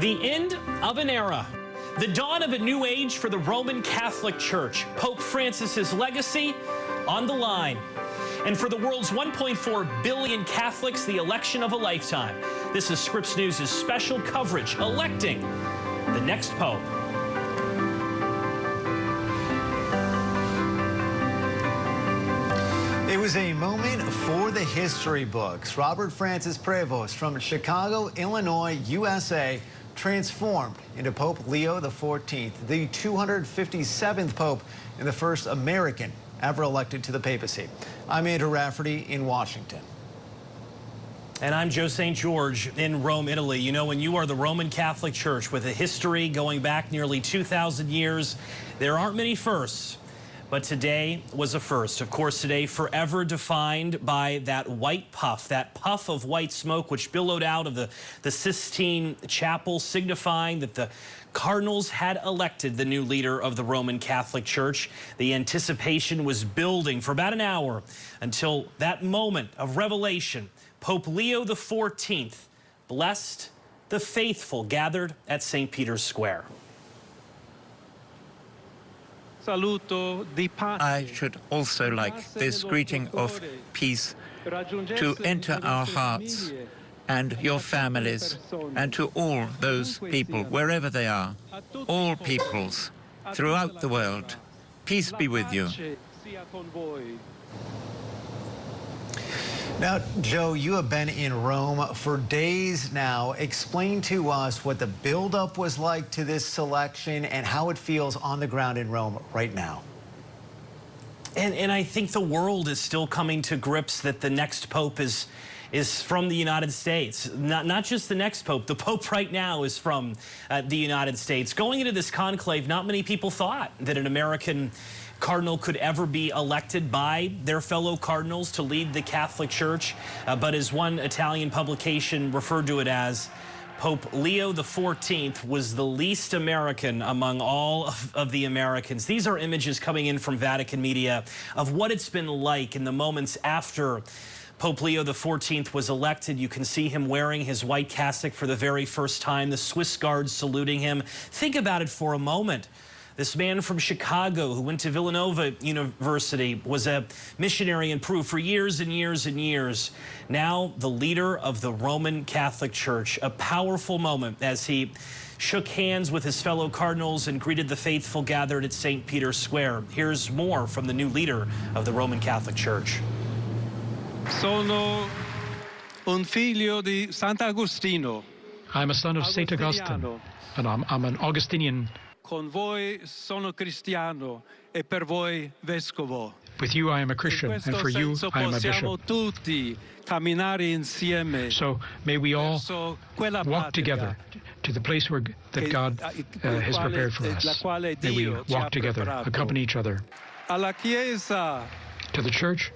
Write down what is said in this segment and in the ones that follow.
The end of an era. The dawn of a new age for the Roman Catholic Church. Pope Francis's legacy on the line. And for the world's 1.4 billion Catholics, the election of a lifetime. This is Scripps News' special coverage, electing the next Pope. It was a moment for the history books. Robert Francis Prevost from Chicago, Illinois, USA, transformed into Pope Leo XIV, the 257th Pope and the first American ever elected to the papacy. I'm Andrew Rafferty in Washington. And I'm Joe St. George in Rome, Italy. You know, when you are the Roman Catholic Church with a history going back nearly 2,000 years, there aren't many firsts. But today was a first. Of course, today forever defined by that white puff, that puff of white smoke which billowed out of the Sistine Chapel, signifying that the Cardinals had elected the new leader of the Roman Catholic Church. The anticipation was building for about an hour until that moment of revelation. Pope Leo XIV blessed the faithful gathered at St. Peter's Square. I should also like this greeting of peace to enter our hearts and your families and to all those people, wherever they are, all peoples throughout the world. Peace be with you. Now, Joe, you have been in Rome for days now. Explain to us what the buildup was like to this selection and how it feels on the ground in Rome right now. And I think the world is still coming to grips that the next Pope is from the United States. Not just the next Pope. The Pope right now is from the United States. Going into this conclave, not many people thought that an American Cardinal could ever be elected by their fellow Cardinals to lead the Catholic Church. But as one Italian publication referred to it as, Pope Leo XIV was the least American among all of the Americans. These are images coming in from Vatican media of what it's been like in the moments after Pope Leo XIV was elected. You can see him wearing his white cassock for the very first time, the Swiss guards saluting him. Think about it for a moment. This man from Chicago who went to Villanova University, was a missionary in Peru for years and years and years. Now the leader of the Roman Catholic Church. A powerful moment as he shook hands with his fellow Cardinals and greeted the faithful gathered at St. Peter's Square. Here's more from the new leader of the Roman Catholic Church. Sono un figlio di Sant'Agostino. I'm a son of St. Augustine, and I'm an Augustinian. Con voi sono cristiano e per voi vescovo. With you I am a Christian, and for you I am a bishop. Tutti camminare insieme. So may we all walk together to the place that God has prepared for us. May we walk together, accompany each other. Alla Chiesa to the Church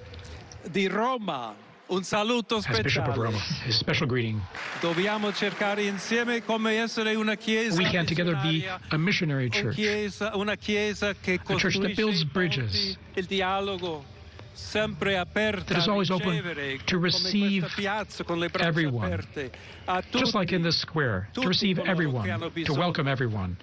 di Roma. Un saluto speciale. As Bishop of Rome, his special greeting. Dobbiamo cercare insieme come essere una chiesa. We can together be a missionary church. Una chiesa che a church that builds bridges. Il dialogo, sempre aperta, that is always open to receive everyone. Just like in this square, to receive everyone, to welcome everyone.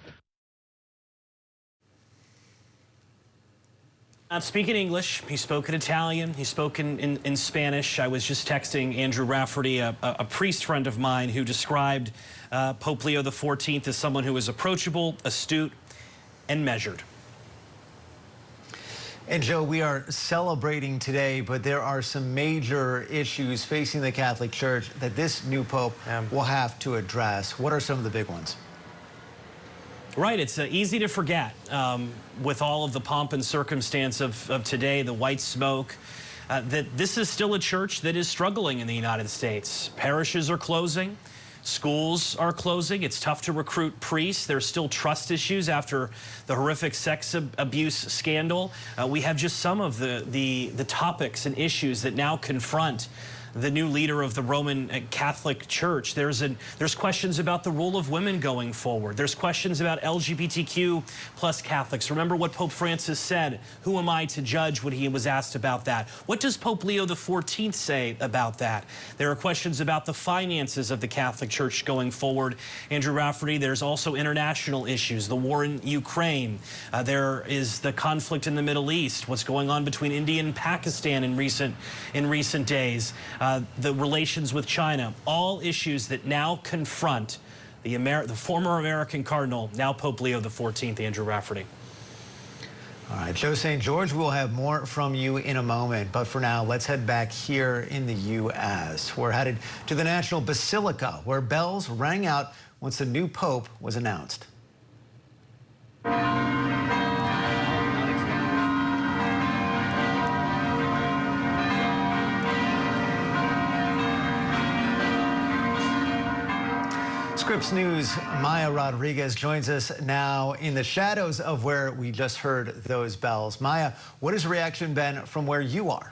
Not speaking English, he spoke in Italian, he spoke in Spanish. I was just texting Andrew Rafferty, a priest friend of mine, who described Pope Leo XIV as someone who is approachable, astute, and measured. And Joe, we are celebrating today, but there are some major issues facing the Catholic Church that this new Pope will have to address. What are some of the big ones? Right, it's easy to forget with all of the pomp and circumstance of today, the white smoke, that this is still a church that is struggling in the United States. Parishes are closing, schools are closing. It's tough to recruit priests. There's still trust issues after the horrific sex abuse scandal. We have just some of the topics and issues that now confront the new leader of the Roman Catholic Church. There's questions about the role of women going forward. There's questions about LGBTQ plus Catholics. Remember what Pope Francis said, "Who am I to judge?" when he was asked about that. What does Pope Leo XIV say about that? There are questions about the finances of the Catholic Church going forward. Andrew Rafferty, there's also international issues, the war in Ukraine. There is the conflict in the Middle East, what's going on between India and Pakistan in recent days, the relations with China, all issues that now confront the former American Cardinal, now Pope Leo XIV, Andrew Rafferty. All right, Joe St. George, we'll have more from you in a moment. But for now, let's head back here in the U.S. We're headed to the National Basilica, where bells rang out once the new pope was announced. Scripps News' Maya Rodriguez joins us now in the shadows of where we just heard those bells. Maya, what has the reaction been from where you are?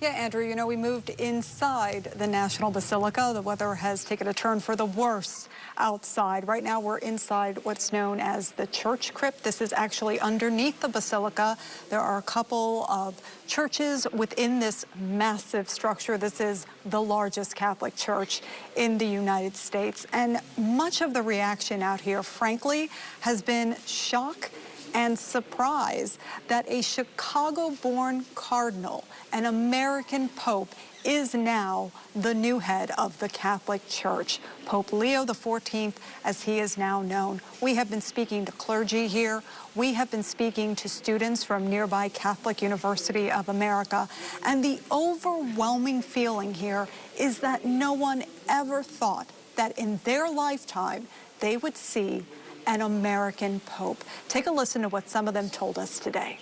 Yeah, Andrew, you know, we moved inside the National Basilica. The weather has taken a turn for the worse outside. Right now, we're inside what's known as the church crypt. This is actually underneath the basilica. There are a couple of churches within this massive structure. This is the largest Catholic church in the United States. And much of the reaction out here, frankly, has been shock and surprise that a Chicago-born cardinal, an American pope, is now the new head of the Catholic Church. Pope Leo XIV, as he is now known. We have been speaking to clergy here. We have been speaking to students from nearby Catholic University of America. And the overwhelming feeling here is that no one ever thought that in their lifetime they would see an American pope. Take a listen to what some of them told us today.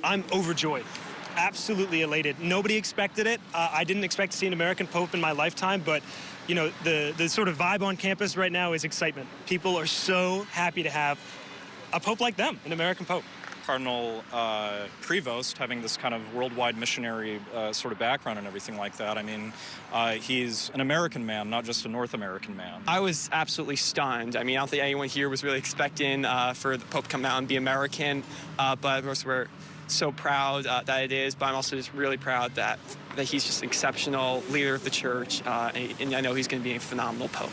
I'm overjoyed, absolutely elated. Nobody expected it. I didn't expect to see an American pope in my lifetime, but you know, the sort of vibe on campus right now is excitement. People are so happy to have a pope like them, an American pope. Cardinal Prevost, having this kind of worldwide missionary sort of background and everything like that. I mean, he's an American man, not just a North American man. I was absolutely stunned. I mean, I don't think anyone here was really expecting for the Pope to come out and be American, but of course we're so proud that it is, but I'm also just really proud that he's just an exceptional leader of the church, and I know he's going to be a phenomenal Pope.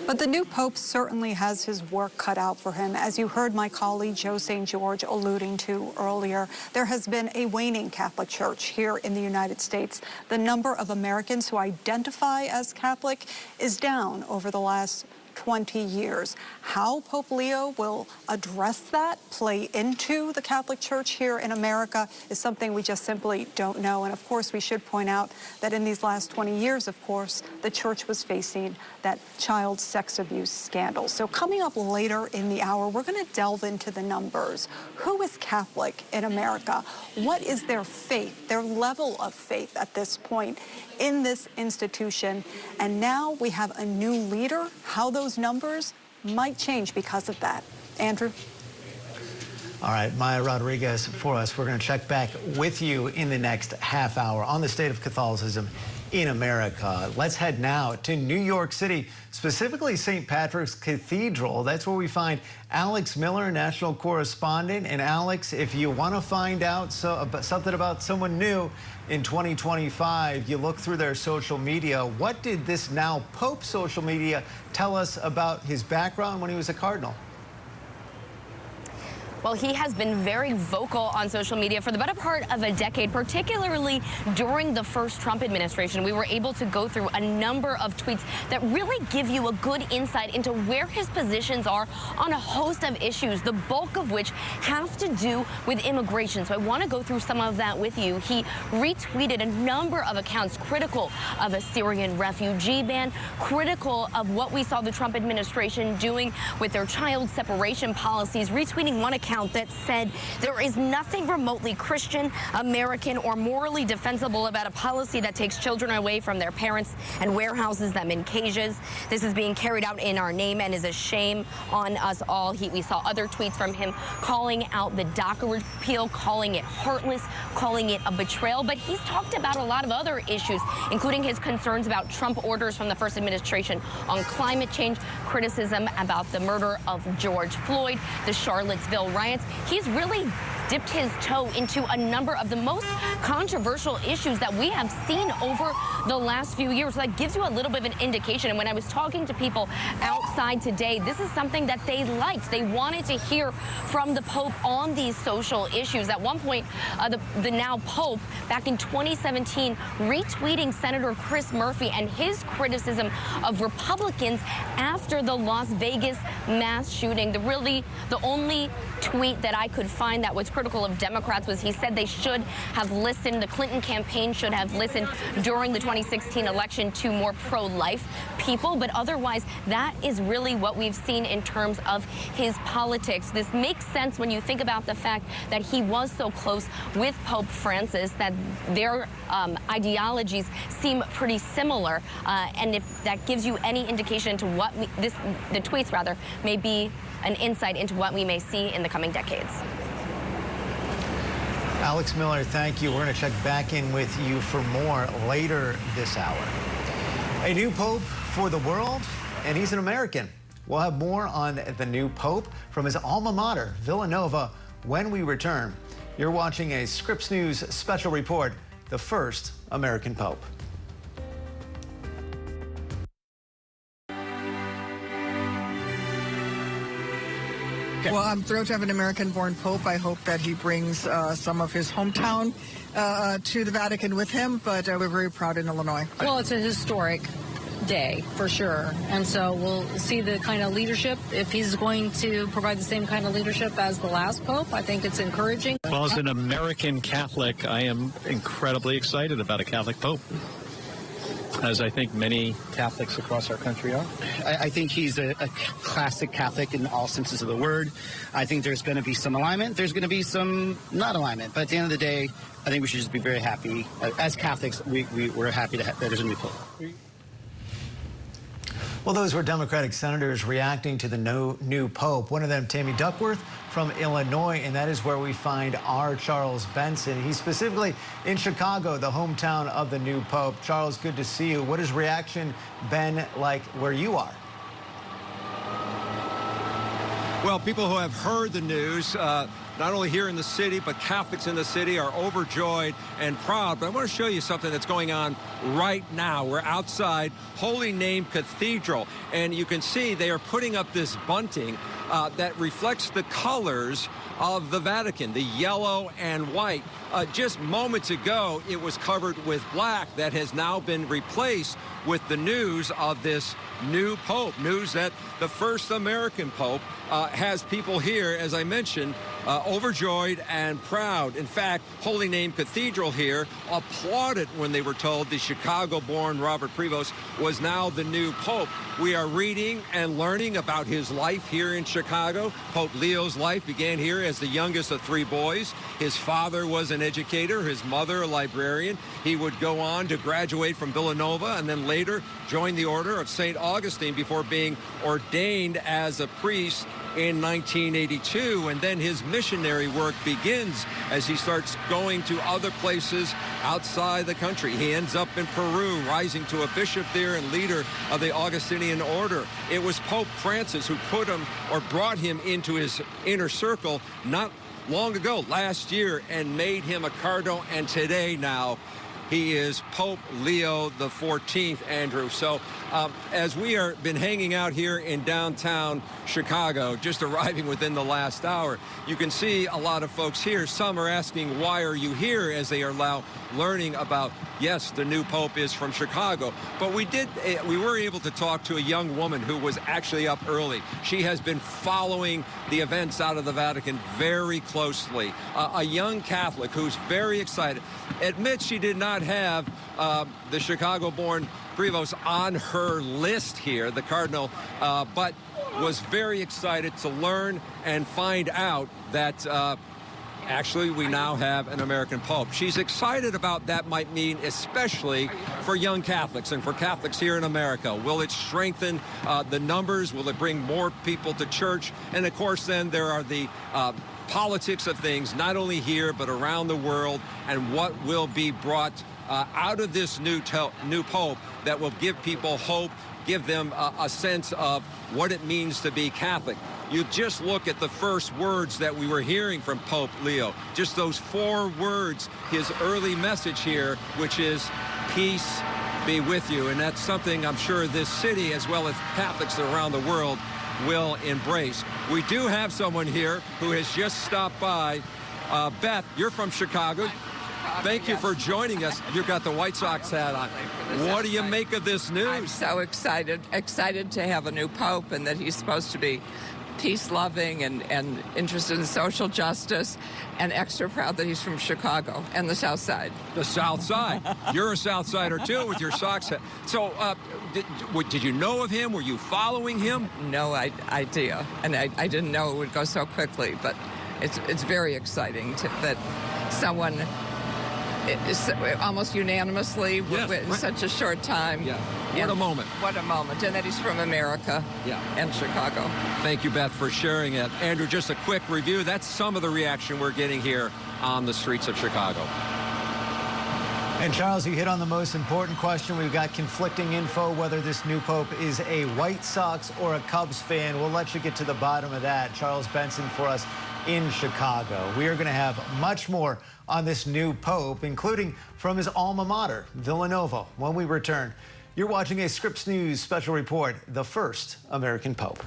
But the new pope certainly has his work cut out for him. As you heard my colleague Joe St. George alluding to earlier, there has been a waning Catholic Church here in the United States. The number of Americans who identify as Catholic is down over the last 20 years. How Pope Leo will address that, play into the Catholic Church here in America, is something we just simply don't know. And of course, we should point out that in these last 20 years, of course, the church was facing that child sex abuse scandal. So coming up later in the hour, we're going to delve into the numbers. Who is Catholic in America? What is their faith, their level of faith at this point in this institution? And now we have a new leader. How those numbers might change because of that. Andrew? All right, Maya Rodriguez for us. We're going to check back with you in the next half hour on the state of Catholicism in America. Let's head now to New York City, specifically St. Patrick's Cathedral. That's where we find Alex Miller, national correspondent. And Alex, if you want to find out something about someone new in 2025, you look through their social media. What did this now Pope's social media tell us about his background when he was a cardinal? Well, he has been very vocal on social media for the better part of a decade, particularly during the first Trump administration. We were able to go through a number of tweets that really give you a good insight into where his positions are on a host of issues, the bulk of which have to do with immigration. So I want to go through some of that with you. He retweeted a number of accounts critical of a Syrian refugee ban, critical of what we saw the Trump administration doing with their child separation policies, retweeting one account account that said there is nothing remotely Christian, American, or morally defensible about a policy that takes children away from their parents and warehouses them in cages. This is being carried out in our name and is a shame on us all. We saw other tweets from him calling out the DACA repeal, calling it heartless, calling it a betrayal. But he's talked about a lot of other issues, including his concerns about Trump orders from the first administration on climate change, criticism about the murder of George Floyd, the Charlottesville riots. He's really dipped his toe into a number of the most controversial issues that we have seen over the last few years. That gives you a little bit of an indication. And when I was talking to people outside today, this is something that they liked. They wanted to hear from the Pope on these social issues. At one point, the now Pope, back in 2017, retweeting Senator Chris Murphy and his criticism of Republicans after the Las Vegas mass shooting. The only tweet that I could find that was critical of Democrats was he said they should have listened, the Clinton campaign should have listened during the 2016 election to more pro-life people. But otherwise, that is really what we've seen in terms of his politics. This makes sense when you think about the fact that he was so close with Pope Francis, that their ideologies seem pretty similar. And if that gives you any indication to what the tweets rather may be an insight into what we may see in the coming decades. Alex Miller, thank you. We're going to check back in with you for more later this hour. A new pope for the world, and he's an American. We'll have more on the new pope from his alma mater, Villanova, when we return. You're watching a Scripps News special report, the first American pope. Well, I'm thrilled to have an American-born Pope. I hope that he brings some of his hometown to the Vatican with him, but we're very proud in Illinois. Well, it's a historic day, for sure. And so we'll see the kind of leadership. If he's going to provide the same kind of leadership as the last Pope, I think it's encouraging. Well, as an American Catholic, I am incredibly excited about a Catholic Pope, as I think many Catholics across our country are. I think he's a classic Catholic in all senses of the word. I think there's going to be some alignment. There's going to be some not alignment. But at the end of the day, I think we should just be very happy. As Catholics, we're happy that there's a new Pope. Well, those were Democratic senators reacting to the new Pope. One of them, Tammy Duckworth from Illinois, and that is where we find our Charles Benson. He's specifically in Chicago, the hometown of the new Pope. Charles, good to see you. What has reaction been like where you are? Well, people who have heard the news, not only here in the city, but Catholics in the city are overjoyed and proud. But I want to show you something that's going on right now. We're outside Holy Name Cathedral, and you can see they are putting up this bunting that reflects the colors of the Vatican, the yellow and white. Just moments ago, it was covered with black. That has now been replaced with the news of this new Pope, news that the first American Pope has people here, as I mentioned, overjoyed and proud. In fact, Holy Name Cathedral here applauded when they were told the Chicago-born Robert Prevost was now the new Pope. We are reading and learning about his life here in Chicago. Pope Leo's life began here as the youngest of 3 boys. His father was an educator, his mother a librarian. He would go on to graduate from Villanova and then later join the Order of St. Augustine before being ordained as a priest in 1982, and then his missionary work begins as he starts going to other places outside the country. He ends up in Peru, rising to a bishop there and leader of the Augustinian order. It was Pope Francis who put him or brought him into his inner circle not long ago, last year, and made him a cardinal, and today now he is Pope Leo XIV, Andrew. So as we are been hanging out here in downtown Chicago, just arriving within the last hour, you can see a lot of folks here. Some are asking, why are you here, as they are now learning about, yes, the new Pope is from Chicago. But we were able to talk to a young woman who was actually up early. She has been following the events out of the Vatican very closely. A young Catholic who's very excited. Admits she did not have the Chicago-born Prevost on her list here, the Cardinal, but was very excited to learn and find out that actually we now have an American Pope. She's excited about that might mean, especially for young Catholics and for Catholics here in America. Will it strengthen the numbers? Will it bring more people to church? And of course, then there are the politics of things, not only here, but around the world, and what will be brought out of this new Pope that will give people hope, give them a sense of what it means to be Catholic. You just look at the first words that we were hearing from Pope Leo, just those 4 words, his early message here, which is peace be with you. And that's something I'm sure this city, as well as Catholics around the world, will embrace. We do have someone here who has just stopped by. Beth, you're from Chicago. Thank you for joining us. You've got the White Sox hat on. What do you make of this news? I'm so excited to have a new Pope, and that he's supposed to be peace-loving and interested in social justice, and extra proud that he's from Chicago and the South Side. The South Side. You're a South Sider, too, with your Sox hat. So did you know of him? Were you following him? No idea, and I didn't know it would go so quickly, but it's very exciting that someone almost unanimously in such a short time. Yeah. What a moment. What a moment. And that he's from America and Chicago. Thank you, Beth, for sharing it. Andrew, just a quick review. That's some of the reaction we're getting here on the streets of Chicago. And Charles, you hit on the most important question. We've got conflicting info whether this new Pope is a White Sox or a Cubs fan. We'll let you get to the bottom of that. Charles Benson for us in Chicago. We are going to have much more on this new Pope, including from his alma mater, Villanova, when we return. You're watching a Scripps News special report, the first American Pope.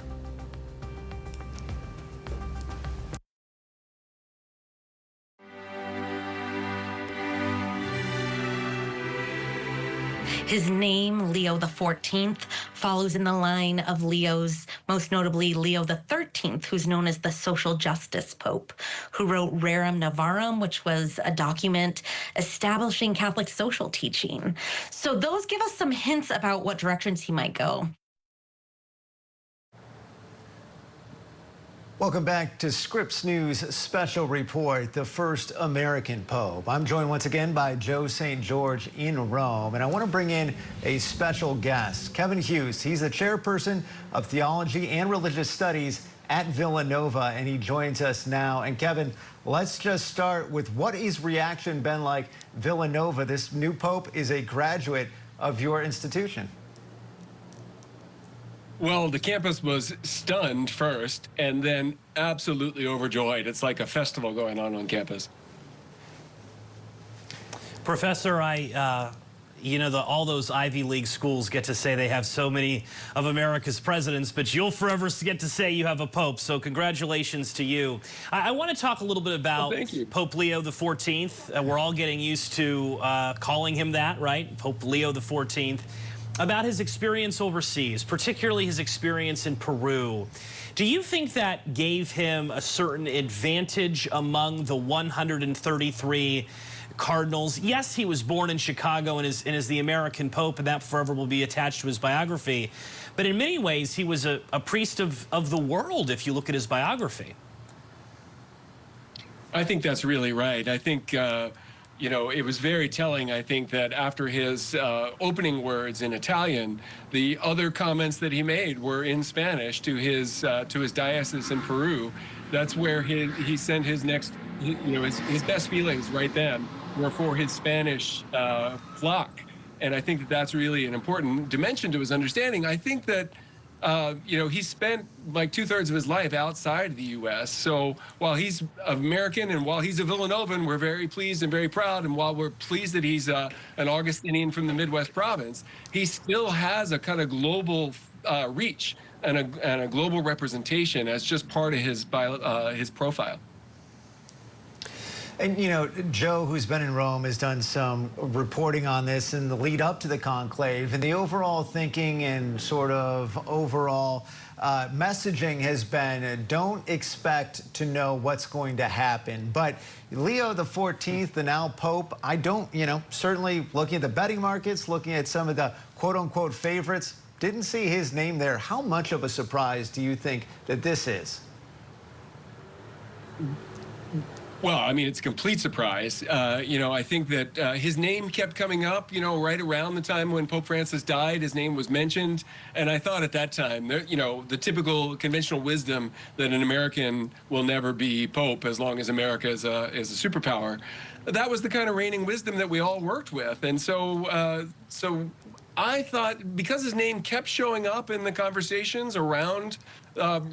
His name, Leo XIV, follows in the line of Leos, most notably Leo XIII, who's known as the social justice Pope, who wrote Rerum Novarum, which was a document establishing Catholic social teaching. So those give us some hints about what directions he might go. Welcome back to Scripps News special report, the first American Pope. I'm joined once again by Joe St. George in Rome, and I want to bring in a special guest, Kevin Hughes. He's the chairperson of theology and religious studies at Villanova, and he joins us now. And Kevin, let's just start with what his reaction been like. Villanova, this new Pope is a graduate of your institution. Well, the campus was stunned first and then absolutely overjoyed. It's like a festival going on campus. Professor, you know, all those Ivy League schools get to say they have so many of America's presidents, but you'll forever get to say you have a Pope, so congratulations to you. I want to talk a little bit about Pope Leo XIV. We're all getting used to calling him that, right? Pope Leo XIV. About his experience overseas, particularly his experience in Peru. Do you think that gave him a certain advantage among the 133 Cardinals? Yes, he was born in Chicago and is the American Pope, and that forever will be attached to his biography. But in many ways, he was a priest of the world, if you look at his biography. I think that's really right. I think you know, it was very telling, I think, that after his opening words in Italian, the other comments that he made were in Spanish to his diocese in Peru. That's where he sent his next, you know, his best feelings right then were for his Spanish flock. And I think that that's really an important dimension to his understanding. I think that you know, he spent like 2/3 of his life outside the U.S. So while he's American and while he's a Villanovan, we're very pleased and very proud. And while we're pleased that he's an Augustinian from the Midwest province, he still has a kind of global reach and a global representation as just part of his profile. And, you know, Joe, who's been in Rome, has done some reporting on this in the lead up to the conclave. And the overall thinking and sort of overall messaging has been, don't expect to know what's going to happen. But Leo XIV, the now Pope, I don't, you know, certainly looking at the betting markets, looking at some of the quote-unquote favorites, Didn't see his name there. How much of a surprise do you think that this is? Well, I mean, it's a complete surprise. I think that his name kept coming up, right around the time when Pope Francis died. His name was mentioned. And I thought at that time, the typical conventional wisdom that an American will never be Pope as long as America is a superpower. That was the kind of reigning wisdom that we all worked with. And so I thought, because his name kept showing up in the conversations around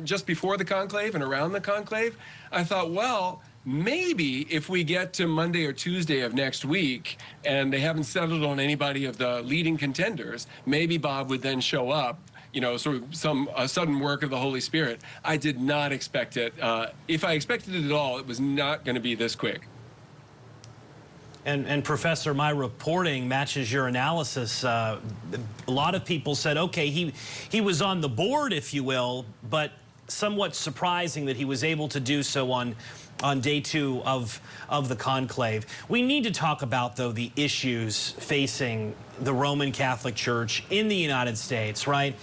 just before the conclave and around the conclave, I thought, well, maybe if we get to Monday or Tuesday of next week and they haven't settled on anybody of the leading contenders, maybe Bob would then show up, sort of a sudden work of the Holy Spirit. I did not expect it. If I expected it at all, it was not going to be this quick. And Professor, my reporting matches your analysis. A lot of people said, okay, he was on the board, if you will, but somewhat surprising that he was able to do so on day 2 of the conclave. We need to talk about, though, the issues facing the Roman Catholic Church in the United States, right?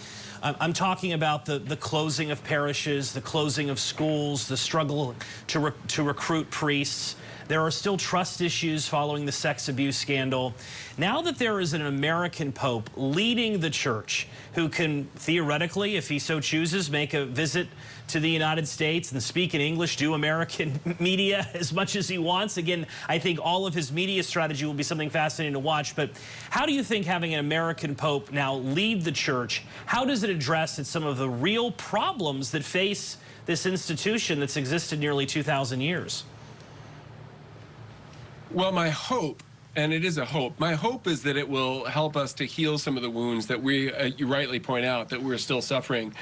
I'm talking about the closing of parishes, the closing of schools, the struggle to recruit priests. There are still trust issues following the sex abuse scandal. Now that there is an American Pope leading the church who can theoretically, if he so chooses, make a visit to the United States and speak in English, do American media as much as he wants. Again, I think all of his media strategy will be something fascinating to watch. But how do you think having an American Pope now lead the church, how does it address some of the real problems that face this institution that's existed nearly 2,000 years? Well, my hope, and it is a hope, my hope is that it will help us to heal some of the wounds that you rightly point out, that we're still suffering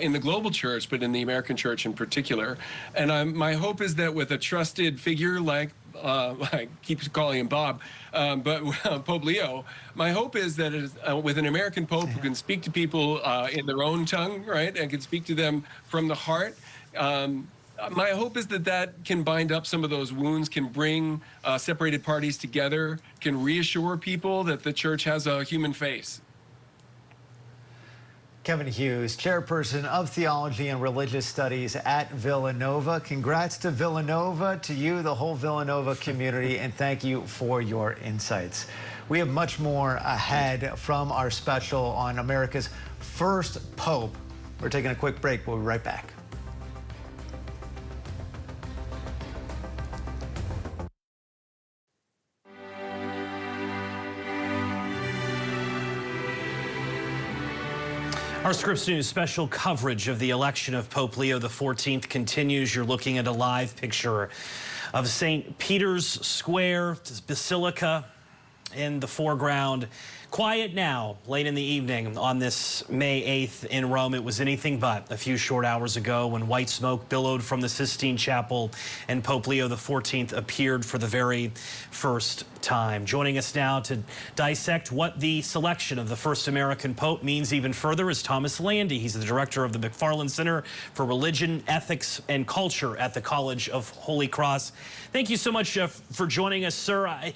in the global church, but in the American church in particular. And my hope is that with a trusted figure like, I keep calling him Bob, but Pope Leo, my hope is that with an American Pope who can speak to people in their own tongue, right, and can speak to them from the heart, my hope is that can bind up some of those wounds, can bring separated parties together, can reassure people that the church has a human face. Kevin Hughes, chairperson of theology and religious studies at Villanova. Congrats to Villanova, to you, the whole Villanova community, and thank you for your insights. We have much more ahead from our special on America's first Pope. We're taking a quick break. We'll be right back. Our Scripps News special coverage of the election of Pope Leo XIV continues. You're looking at a live picture of St. Peter's Square, Basilica in the foreground. Quiet now, late in the evening on this May 8th in Rome. It was anything but a few short hours ago when white smoke billowed from the Sistine Chapel and Pope Leo XIV appeared for the very first time. Joining us now to dissect what the selection of the first American Pope means even further is Thomas Landy. He's the director of the McFarland Center for Religion, Ethics, and Culture at the College of Holy Cross. Thank you so much for joining us, sir.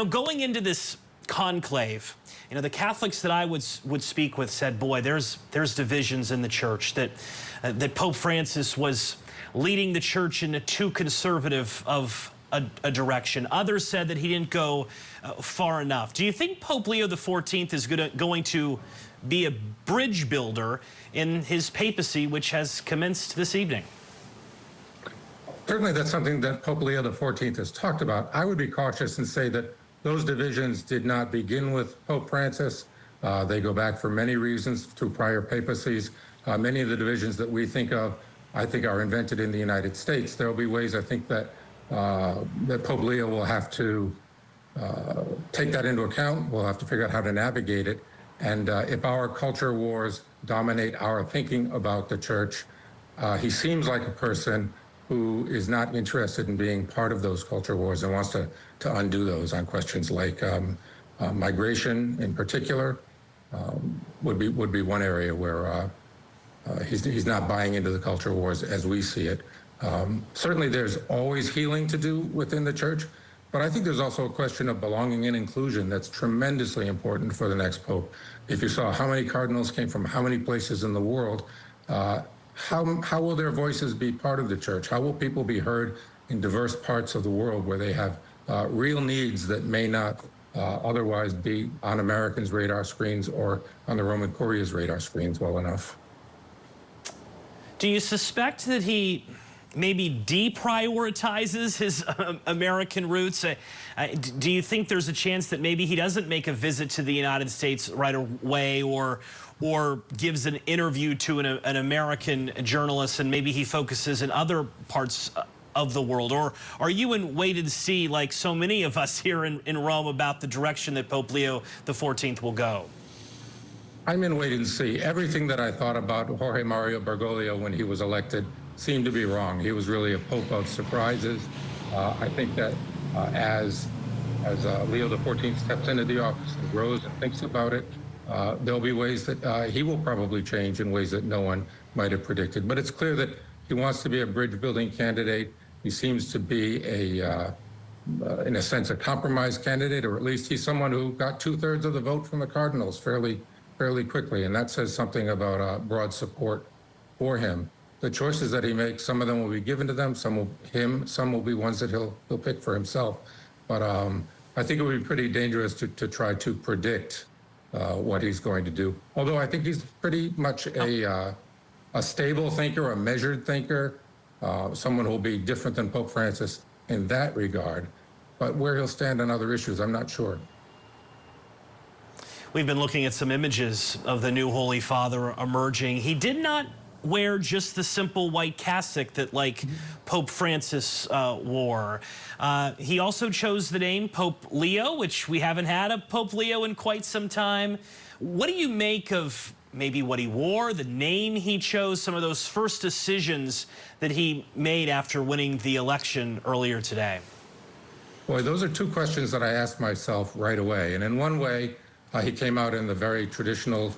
Going into this conclave, the Catholics that I would speak with said, boy, there's divisions in the church, that Pope Francis was leading the church in a too conservative of a direction. Others said that he didn't go far enough. Do you think Pope Leo XIV is going to be a bridge builder in his papacy, which has commenced this evening? Certainly that's something that Pope Leo XIV has talked about. I would be cautious and say that those divisions did not begin with Pope Francis. They go back for many reasons to prior papacies. Many of the divisions that we think of, I think, are invented in the United States. There will be ways, I think, that Pope Leo will have to take that into account. We'll have to figure out how to navigate it. And if our culture wars dominate our thinking about the church, he seems like a person who is not interested in being part of those culture wars and wants to undo those on questions like migration in particular would be one area where he's not buying into the culture wars as we see it. Certainly there's always healing to do within the church, But I think there's also a question of belonging and inclusion that's tremendously important for the next pope. If you saw how many cardinals came from how many places in the world, how will their voices be part of the church? How will people be heard in diverse parts of the world where they have real needs that may not otherwise be on Americans' radar screens or on the Roman Curia's radar screens well enough? Do you suspect that he maybe deprioritizes his American roots? Do you think there's a chance that maybe he doesn't make a visit to the United States right away, or gives an interview to an American journalist and maybe he focuses in other parts of the world? Or are you in wait and see, like so many of us here in Rome, about the direction that Pope Leo XIV will go? I'm in wait and see. Everything that I thought about Jorge Mario Bergoglio when he was elected seemed to be wrong. He was really a pope of surprises. I think that as Leo XIV steps into the office and grows and thinks about it, there'll be ways that he will probably change in ways that no one might have predicted. But it's clear that he wants to be a bridge-building candidate. He seems to be in a sense, a compromise candidate, or at least he's someone who got 2/3 of the vote from the Cardinals fairly quickly, and that says something about broad support for him. The choices that he makes, some of them will be given to them, some will be ones that he'll pick for himself. But I think it would be pretty dangerous to try to predict what he's going to do. Although I think he's pretty much a stable thinker, a measured thinker, someone who will be different than Pope Francis in that regard. But where he'll stand on other issues, I'm not sure. We've been looking at some images of the new Holy Father emerging. He did not wear just the simple white cassock that, like, Pope Francis wore. He also chose the name Pope Leo, which we haven't had a Pope Leo in quite some time. What do you make of maybe what he wore, the name he chose, some of those first decisions that he made after winning the election earlier today? Boy, those are two questions that I asked myself right away. And in one way, he came out in the very traditional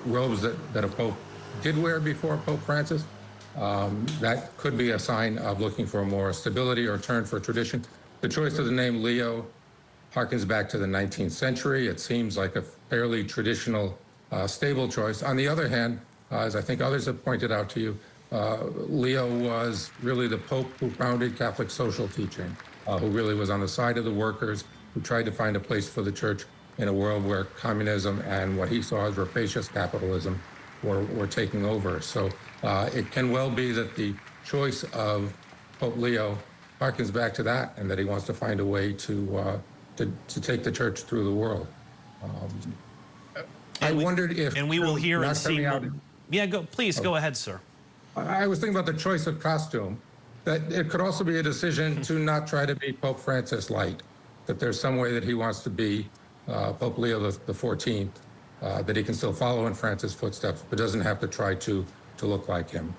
robes that a pope did wear before Pope Francis. That could be a sign of looking for more stability or turn for tradition. The choice of the name Leo harkens back to the 19th century. It seems like a fairly traditional, stable choice. On the other hand, as I think others have pointed out to you, Leo was really the Pope who founded Catholic social teaching, who really was on the side of the workers, who tried to find a place for the church in a world where communism and what he saw as rapacious capitalism were taking over. So it can well be that the choice of Pope Leo harkens back to that, and that he wants to find a way to take the church through the world. I wondered if... And we will hear and see more. Yeah, please go ahead, sir. I was thinking about the choice of costume, that it could also be a decision to not try to be Pope Francis light, that there's some way that he wants to be Pope Leo XIV, that he can still follow in Francis' footsteps, but doesn't have to try to look like him.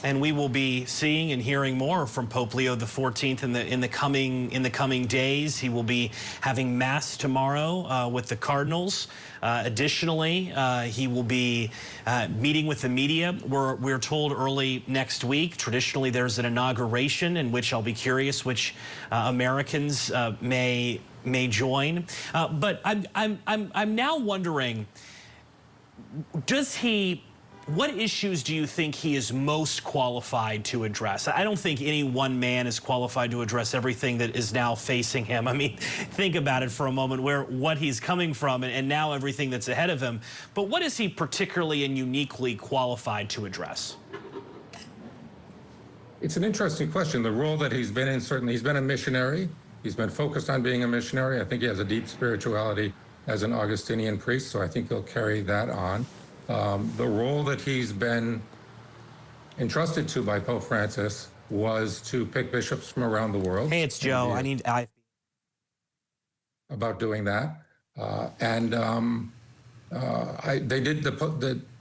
And we will be seeing and hearing more from Pope Leo XIV in the coming days. He will be having Mass tomorrow with the Cardinals. Additionally, he will be meeting with the media. We're told early next week. Traditionally, there's an inauguration in which I'll be curious which Americans may join. But I'm now wondering, what issues do you think he is most qualified to address? I don't think any one man is qualified to address everything that is now facing him. I mean, think about it for a moment, what he's coming from and now everything that's ahead of him. But what is he particularly and uniquely qualified to address? It's an interesting question. The role that he's been in, certainly, he's been a missionary. He's been focused on being a missionary. I think he has a deep spirituality as an Augustinian priest, so I think he'll carry that on. The role that he's been entrusted to by Pope Francis was to pick bishops from around the world. Hey, it's Joe. About doing that,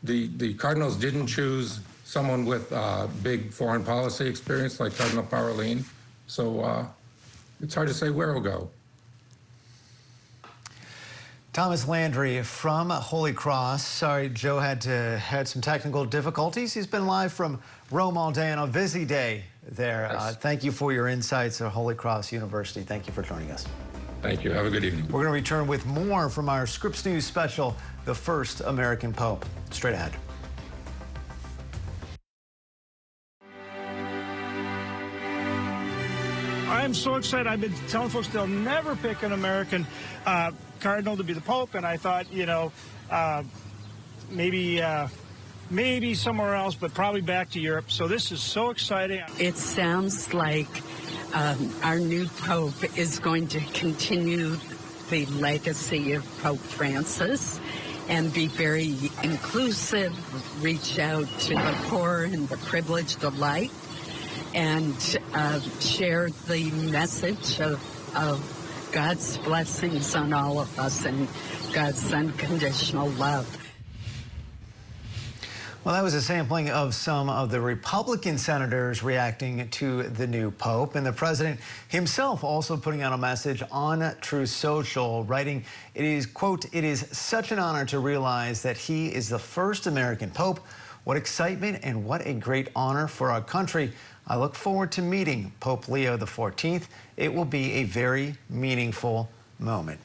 the Cardinals didn't choose someone with big foreign policy experience like Cardinal Parolin, so it's hard to say where it'll go. Thomas Landry from Holy Cross. Sorry, Joe had some technical difficulties. He's been live from Rome all day on a busy day there. Yes. Thank you for your insights at Holy Cross University. Thank you for joining us. Thank you. Have a good evening. We're going to return with more from our Scripps News special, The First American Pope. Straight ahead. I'm so excited. I've been telling folks they'll never pick an American cardinal to be the Pope, and I thought, you know, maybe somewhere else, but probably back to Europe. So this is so exciting. It sounds like our new Pope is going to continue the legacy of Pope Francis and be very inclusive, reach out to the poor and the privileged alike, and share the message of God's blessings on all of us and God's unconditional love. Well, that was a sampling of some of the Republican senators reacting to the new Pope, and the president himself also putting out a message on Truth Social, writing, "It is, quote, it is such an honor to realize that he is the first American Pope. What excitement and what a great honor for our country. I look forward to meeting Pope Leo XIV. It will be a very meaningful moment."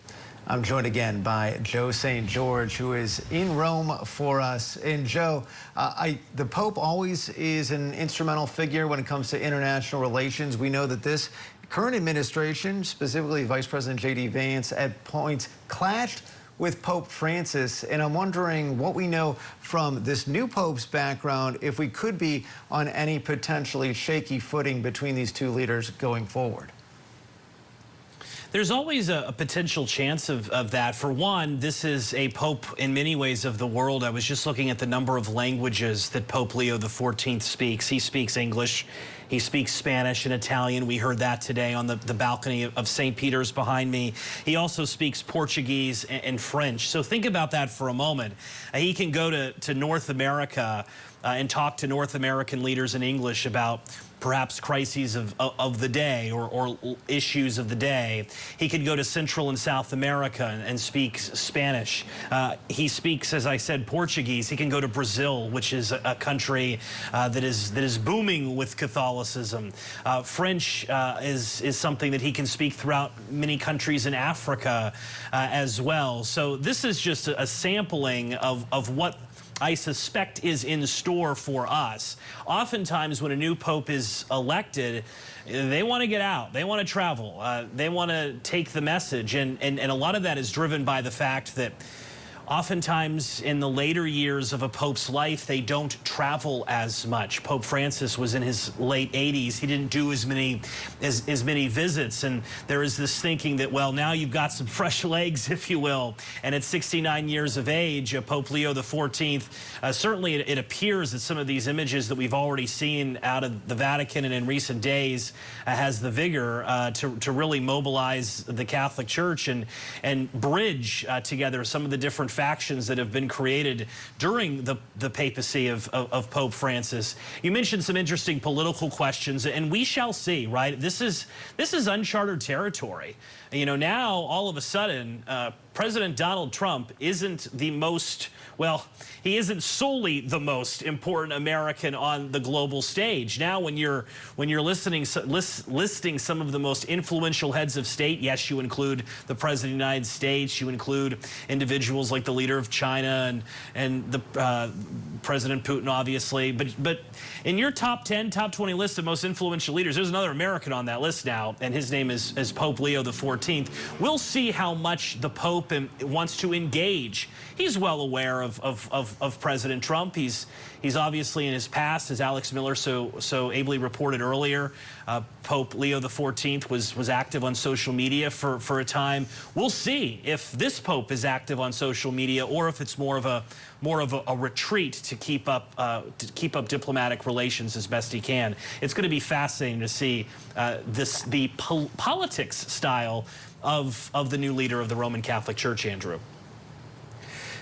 I'm joined again by Joe St. George, who is in Rome for us. And Joe, the Pope always is an instrumental figure when it comes to international relations. We know that this current administration, specifically Vice President J.D. Vance, at points clashed with Pope Francis. And I'm wondering what we know from this new Pope's background, if we could be on any potentially shaky footing between these two leaders going forward. There's always a potential chance of that. For one, this is a pope in many ways of the world. I was just looking at the number of languages that Pope Leo XIV speaks. He speaks English, he speaks Spanish and Italian. We heard that today on the balcony of St. Peter's behind me. He also speaks Portuguese and French. So think about that for a moment. He can go to North America and talk to North American leaders in English about perhaps crises of the day or issues of the day. He could go to Central and South America and speak Spanish. He speaks, as I said, Portuguese. He can go to Brazil, which is a country that is booming with Catholicism. French is something that he can speak throughout many countries in Africa as well. So this is just a sampling of what I suspect is in store for us. Oftentimes when a new pope is elected, they want to get out, they want to travel, they want to take the message, and a lot of that is driven by the fact that oftentimes in the later years of a pope's life, they don't travel as much. Pope Francis was in his late 80s. He didn't do as many visits, and there is this thinking that, well, now you've got some fresh legs, if you will. And at 69 years of age, Pope Leo XIV, certainly it appears that some of these images that we've already seen out of the Vatican and in recent days has the vigor to really mobilize the Catholic Church and bridge together some of the different factions that have been created during the papacy of Pope Francis. You mentioned some interesting political questions, and we shall see, right? This is uncharted territory. You know, now all of a sudden, President Donald Trump isn't the most, well, he isn't solely the most important American on the global stage. Now, when you're listing some of the most influential heads of state, yes, you include the President of the United States, you include individuals like the leader of China and the President Putin, obviously. But in your top 10, top 20 list of most influential leaders, there's another American on that list now, and his name is Pope Leo XIV. We'll see how much the Pope wants to engage. He's well aware of President Trump. He's obviously in his past, as Alex Miller so ably reported earlier, Pope Leo XIV was active on social media for a time. We'll see if this Pope is active on social media or if it's more of a retreat to keep up diplomatic relations as best he can. It's going to be fascinating to see the politics style of the new leader of the Roman Catholic Church, Andrew.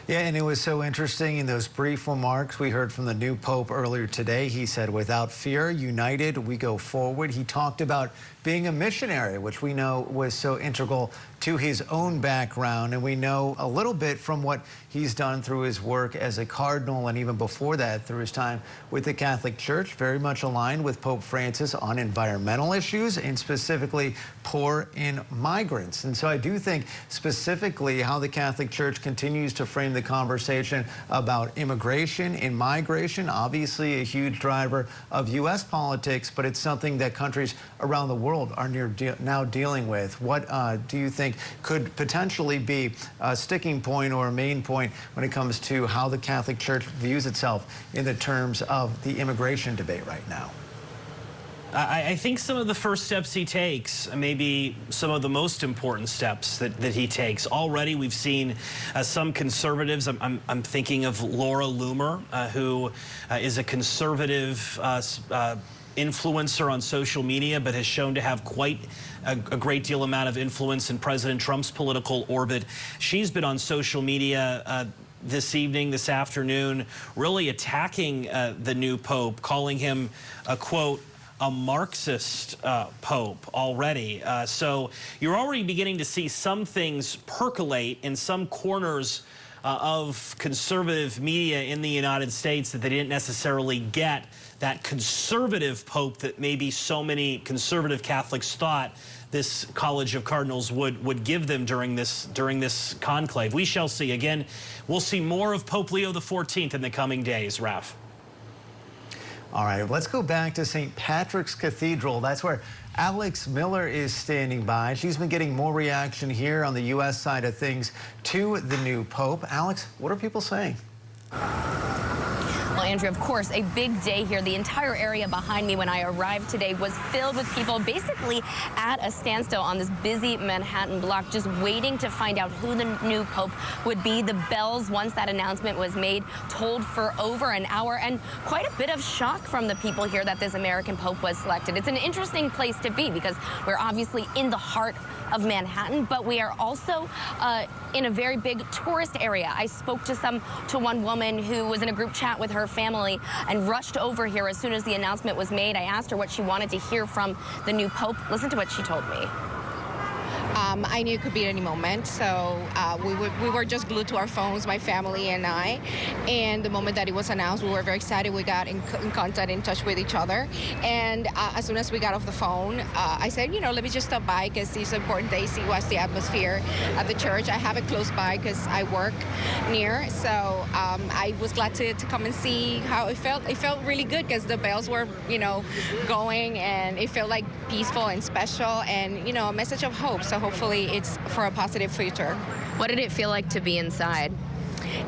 Yeah, and it was so interesting in those brief remarks we heard from the new Pope earlier today. He said, "Without fear, united, we go forward." He talked about being a missionary, which we know was so integral to his own background. And we know a little bit from what he's done through his work as a cardinal, and even before that through his time with the Catholic Church, very much aligned with Pope Francis on environmental issues and specifically poor and migrants. And so I do think specifically how the Catholic Church continues to frame the conversation about immigration and migration, obviously a huge driver of U.S. politics, but it's something that countries around the world are now dealing with. What do you think could potentially be a sticking point or a main point when it comes to how the Catholic Church views itself in the terms of the immigration debate right now? I think some of the first steps he takes, maybe some of the most important steps that he takes. Already we've seen some conservatives, I'm thinking of Laura Loomer, who is a conservative influencer on social media, but has shown to have quite a great deal amount of influence in President Trump's political orbit. She's been on social media this afternoon, really attacking the new Pope, calling him a, quote, a Marxist Pope already. So you're already beginning to see some things percolate in some corners of conservative media in the United States that they didn't necessarily get that conservative Pope that maybe so many conservative Catholics thought this College of Cardinals would give them during this conclave. We shall see. Again, we'll see more of Pope Leo XIV in the coming days, Raf. All right, let's go back to St. Patrick's Cathedral. That's where Alex Miller is standing by. She's been getting more reaction here on the U.S. side of things to the new Pope. Alex, what are people saying? Well, Andrea, of course, a big day here. The entire area behind me when I arrived today was filled with people basically at a standstill on this busy Manhattan block, just waiting to find out who the new Pope would be. The bells, once that announcement was made, tolled for over an hour, and quite a bit of shock from the people here that this American Pope was selected. It's an interesting place to be because we're obviously in the heart of Manhattan, but we are also in a very big tourist area. I spoke to one woman who was in a group chat with her family and rushed over here as soon as the announcement was made. I asked her what she wanted to hear from the new Pope. Listen to what she told me. I knew it could be at any moment, so we were just glued to our phones, my family and I. And the moment that it was announced, we were very excited. We got in contact, in touch with each other. And as soon as we got off the phone, I said, you know, let me just stop by because it's an important day, see what's the atmosphere at the church. I have it close by because I work near, so I was glad to come and see how it felt. It felt really good because the bells were, you know, going, and it felt like peaceful and special, and, you know, a message of hope. So hopefully it's for a positive future. What did it feel like to be inside?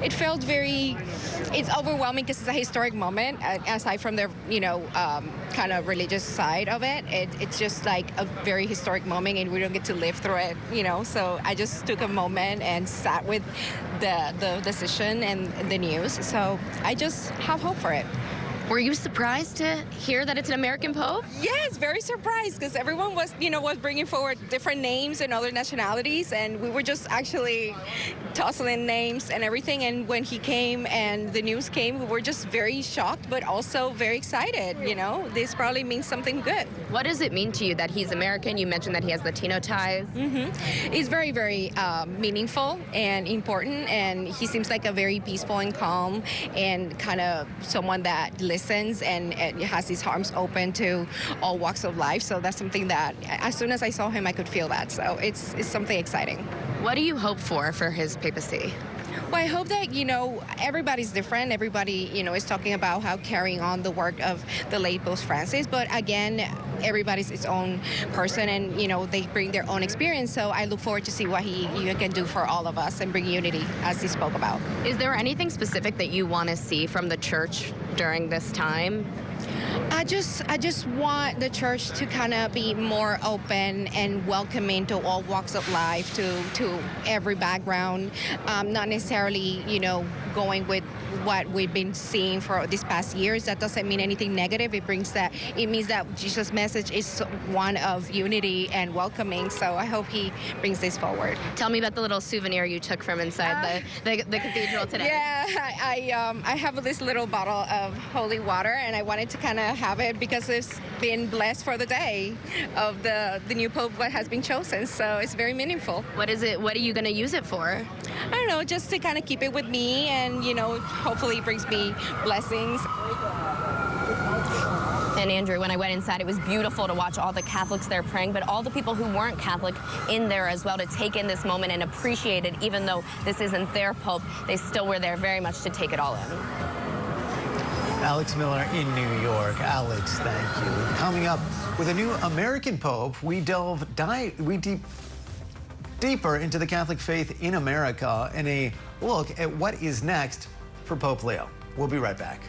It felt it's overwhelming because it's a historic moment, aside from the, you know, kind of religious side of it. It's just like a very historic moment, and we don't get to live through it, you know. So I just took a moment and sat with the decision and the news. So I just have hope for it. Were you surprised to hear that it's an American Pope? Yes, very surprised, because everyone was, you know, was bringing forward different names and other nationalities, and we were just actually tossing names and everything. And when he came and the news came, we were just very shocked, but also very excited. You know, this probably means something good. What does it mean to you that he's American? You mentioned that he has Latino ties. It's very, very meaningful and important, and he seems like a very peaceful and calm and kind of someone that listens and has his arms open to all walks of life. So that's something that as soon as I saw him, I could feel that. So it's something exciting. What do you hope for his papacy? Well, I hope that, you know, everybody's different. Everybody, you know, is talking about how carrying on the work of the late Pope Francis. But again, everybody's its own person, and, you know, they bring their own experience. So I look forward to see what he can do for all of us and bring unity, as he spoke about. Is there anything specific that you want to see from the church during this time? I just want the church to kind of be more open and welcoming to all walks of life, to every background, not necessarily, you know, going with what we've been seeing for these past years. That doesn't mean anything negative. It means that Jesus' message is one of unity and welcoming. So I hope he brings this forward. Tell me about the little souvenir you took from inside the cathedral today. Yeah, I have this little bottle of holy water, and I wanted to kind of have it because it's been blessed for the day of the new Pope that has been chosen. So it's very meaningful. What is it? What are you going to use it for? I don't know, just to kind of keep it with me, and hopefully it brings me blessings. And Andrew, when I went inside, it was beautiful to watch all the Catholics there praying, but all the people who weren't Catholic in there as well to take in this moment and appreciate it. Even though this isn't their Pope, they still were there very much to take it all in. Alex Miller in New York. Alex, thank you. Coming up, with a new American Pope, we deeper into the Catholic faith in America and a look at what is next for Pope Leo. We'll be right back.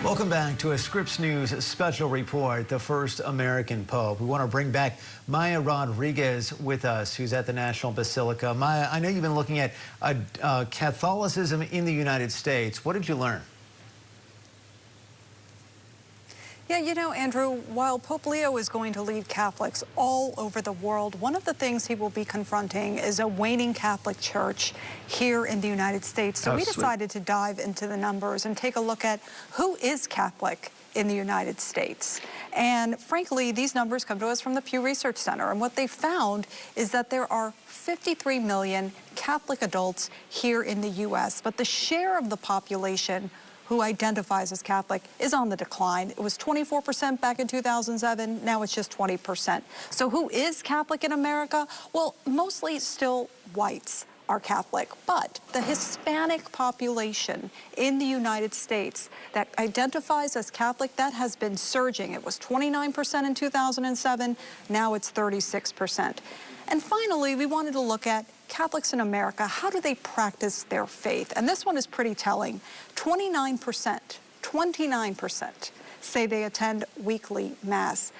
Welcome back to a Scripps News special report, the first American Pope. We want to bring back Maya Rodriguez with us, who's at the National Basilica. Maya, I know you've been looking at Catholicism in the United States. What did you learn? Yeah, Andrew, while Pope Leo is going to lead Catholics all over the world, one of the things he will be confronting is a waning Catholic Church here in the United States. So we decided to dive into the numbers and take a look at who is Catholic in the United States. And frankly, these numbers come to us from the Pew Research Center. And what they found is that there are 53 million Catholic adults here in the U.S., but the share of the population who identifies as Catholic is on the decline. It was 24% back in 2007. Now it's just 20%. So who is Catholic in America? Well, mostly still whites are Catholic, but the Hispanic population in the United States that identifies as Catholic, that has been surging. It was 29% in 2007. Now it's 36%. And finally, we wanted to look at Catholics in America. How do they practice their faith? And this one is pretty telling. 29% say they attend weekly Mass.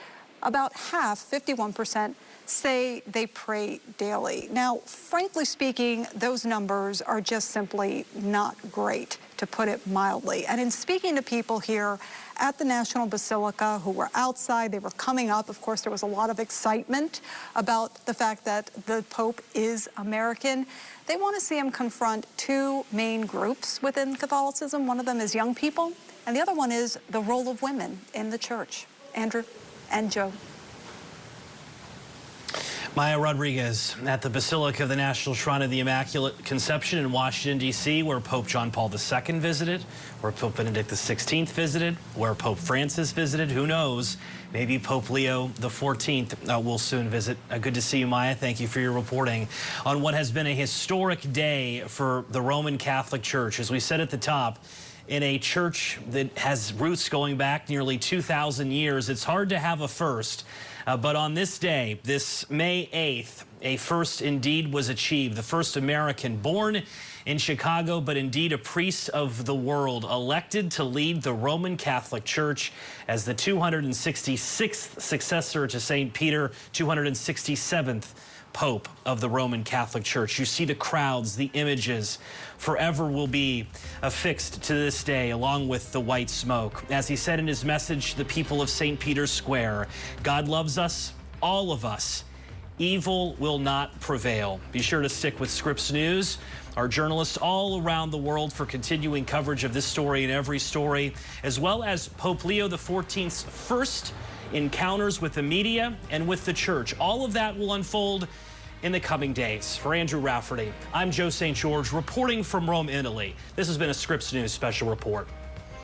About half, 51%, say they pray daily. Now, frankly speaking, those numbers are just simply not great, to put it mildly. And in speaking to people here at the National Basilica who were outside, they were coming up. Of course, there was a lot of excitement about the fact that the Pope is American. They want to see him confront two main groups within Catholicism. One of them is young people, and the other one is the role of women in the church. Andrew and Joe. Maya Rodriguez at the Basilica of the National Shrine of the Immaculate Conception in Washington, D.C., where Pope John Paul II visited, where Pope Benedict XVI visited, where Pope Francis visited. Who knows? Maybe Pope Leo XIV will soon visit. Good to see you, Maya. Thank you for your reporting on what has been a historic day for the Roman Catholic Church. As we said at the top, in a church that has roots going back nearly 2,000 years, it's hard to have a first. But on this day, this May 8th, a first indeed was achieved. The first American born in Chicago, but indeed a priest of the world, elected to lead the Roman Catholic Church as the 266th successor to St. Peter, 267th Pope of the Roman Catholic Church. You see the crowds, the images forever will be affixed to this day, along with the white smoke. As he said in his message to the people of St. Peter's Square, God loves us, all of us. Evil will not prevail. Be sure to stick with Scripps News, our journalists all around the world, for continuing coverage of this story and every story, as well as Pope Leo XIV's first encounters with the media and with the church. All of that will unfold in the coming days. For Andrew Rafferty, I'm Joe St. George reporting from Rome, Italy. This has been a Scripps News special report.